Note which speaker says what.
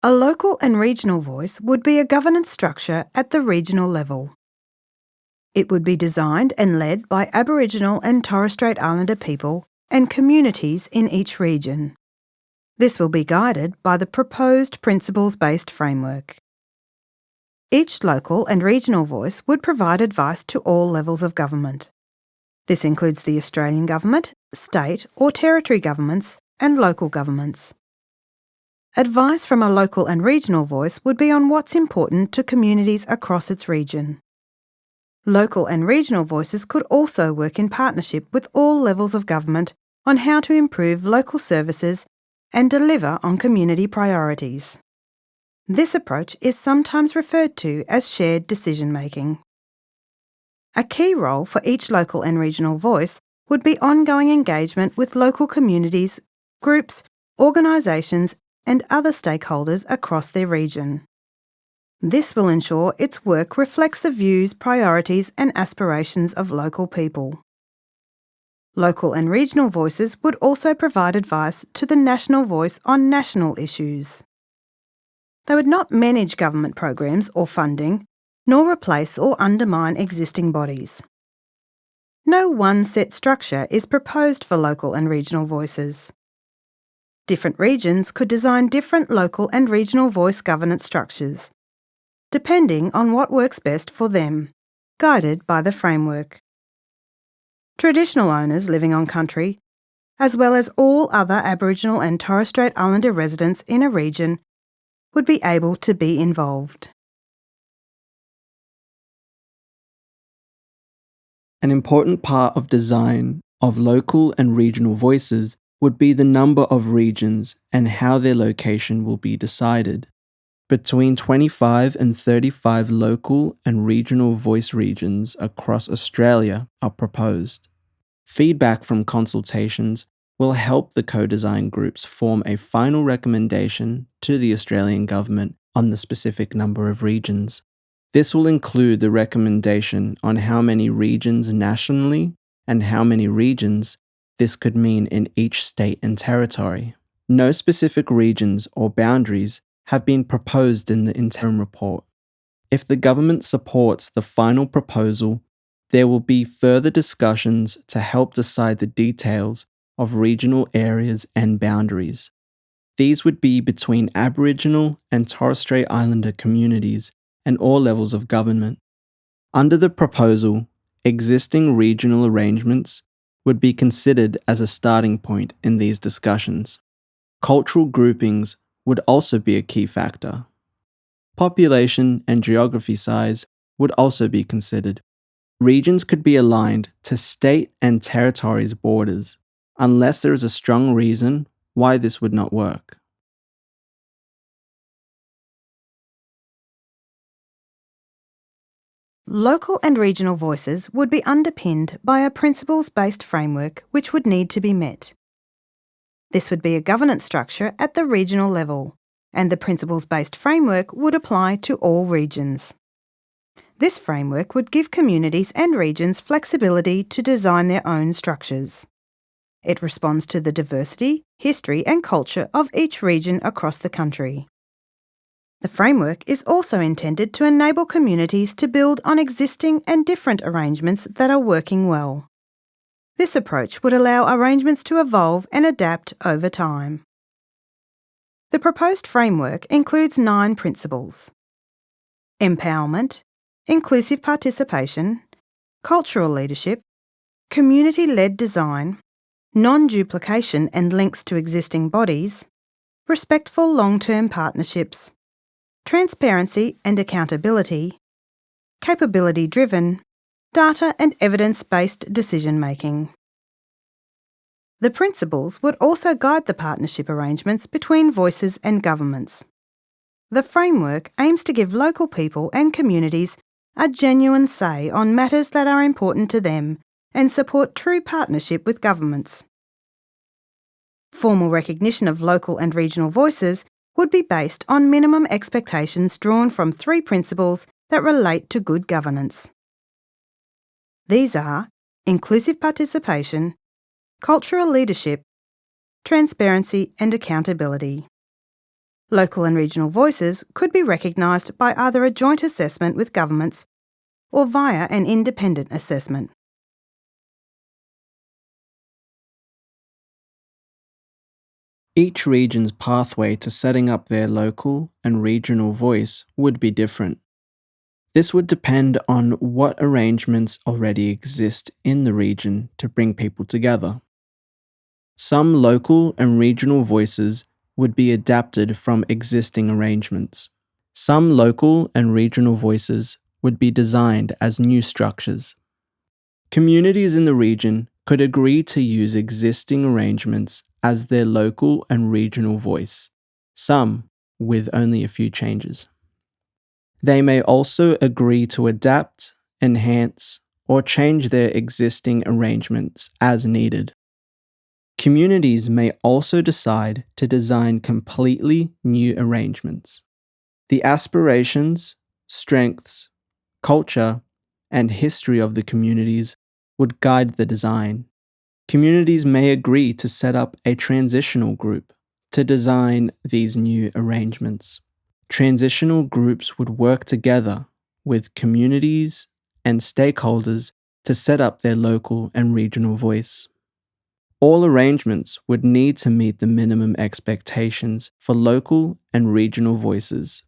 Speaker 1: A local and regional voice would be a governance structure at the regional level. It would be designed and led by Aboriginal and Torres Strait Islander people and communities in each region. This will be guided by the proposed principles-based framework. Each local and regional voice would provide advice to all levels of government. This includes the Australian Government, state or territory governments, and local governments. Advice from a local and regional voice would be on what's important to communities across its region. Local and regional voices could also work in partnership with all levels of government on how to improve local services and deliver on community priorities. This approach is sometimes referred to as shared decision-making. A key role for each local and regional voice would be ongoing engagement with local communities, groups, organisations and other stakeholders across their region. This will ensure its work reflects the views, priorities and aspirations of local people. Local and regional voices would also provide advice to the national voice on national issues. They would not manage government programs or funding, nor replace or undermine existing bodies. No one set structure is proposed for local and regional voices. Different regions could design different local and regional voice governance structures, depending on what works best for them, guided by the framework. Traditional owners living on country, as well as all other Aboriginal and Torres Strait Islander residents in a region, would be able to be involved.
Speaker 2: An important part of design of local and regional voices would be the number of regions and how their location will be decided. Between 25 and 35 local and regional voice regions across Australia are proposed. Feedback from consultations will help the co-design groups form a final recommendation to the Australian Government on the specific number of regions. This will include the recommendation on how many regions nationally and how many regions this could mean in each state and territory. No specific regions or boundaries have been proposed in the interim report. If the government supports the final proposal, there will be further discussions to help decide the details of regional areas and boundaries. These would be between Aboriginal and Torres Strait Islander communities and all levels of government. Under the proposal, existing regional arrangements would be considered as a starting point in these discussions. Cultural groupings would also be a key factor. Population and geography size would also be considered. Regions could be aligned to state and territories' borders, unless there is a strong reason why this would not work.
Speaker 1: Local and regional voices would be underpinned by a principles-based framework which would need to be met. This would be a governance structure at the regional level, and the principles-based framework would apply to all regions. This framework would give communities and regions flexibility to design their own structures. It responds to the diversity, history and culture of each region across the country. The framework is also intended to enable communities to build on existing and different arrangements that are working well. This approach would allow arrangements to evolve and adapt over time. The proposed framework includes 9 principles: empowerment, inclusive participation, cultural leadership, community-led design, non-duplication and links to existing bodies, respectful long-term partnerships, transparency and accountability, capability-driven, data and evidence-based decision-making. The principles would also guide the partnership arrangements between voices and governments. The framework aims to give local people and communities a genuine say on matters that are important to them and support true partnership with governments. Formal recognition of local and regional voices would be based on minimum expectations drawn from 3 principles that relate to good governance. These are inclusive participation, cultural leadership, transparency and accountability. Local and regional voices could be recognised by either a joint assessment with governments or via an independent assessment.
Speaker 2: Each region's pathway to setting up their local and regional voice would be different. This would depend on what arrangements already exist in the region to bring people together. Some local and regional voices would be adapted from existing arrangements. Some local and regional voices would be designed as new structures. Communities in the region could agree to use existing arrangements as their local and regional voice, some with only a few changes. They may also agree to adapt, enhance, or change their existing arrangements as needed. Communities may also decide to design completely new arrangements. The aspirations, strengths, culture, and history of the communities would guide the design. Communities may agree to set up a transitional group to design these new arrangements. Transitional groups would work together with communities and stakeholders to set up their local and regional voice. All arrangements would need to meet the minimum expectations for local and regional voices.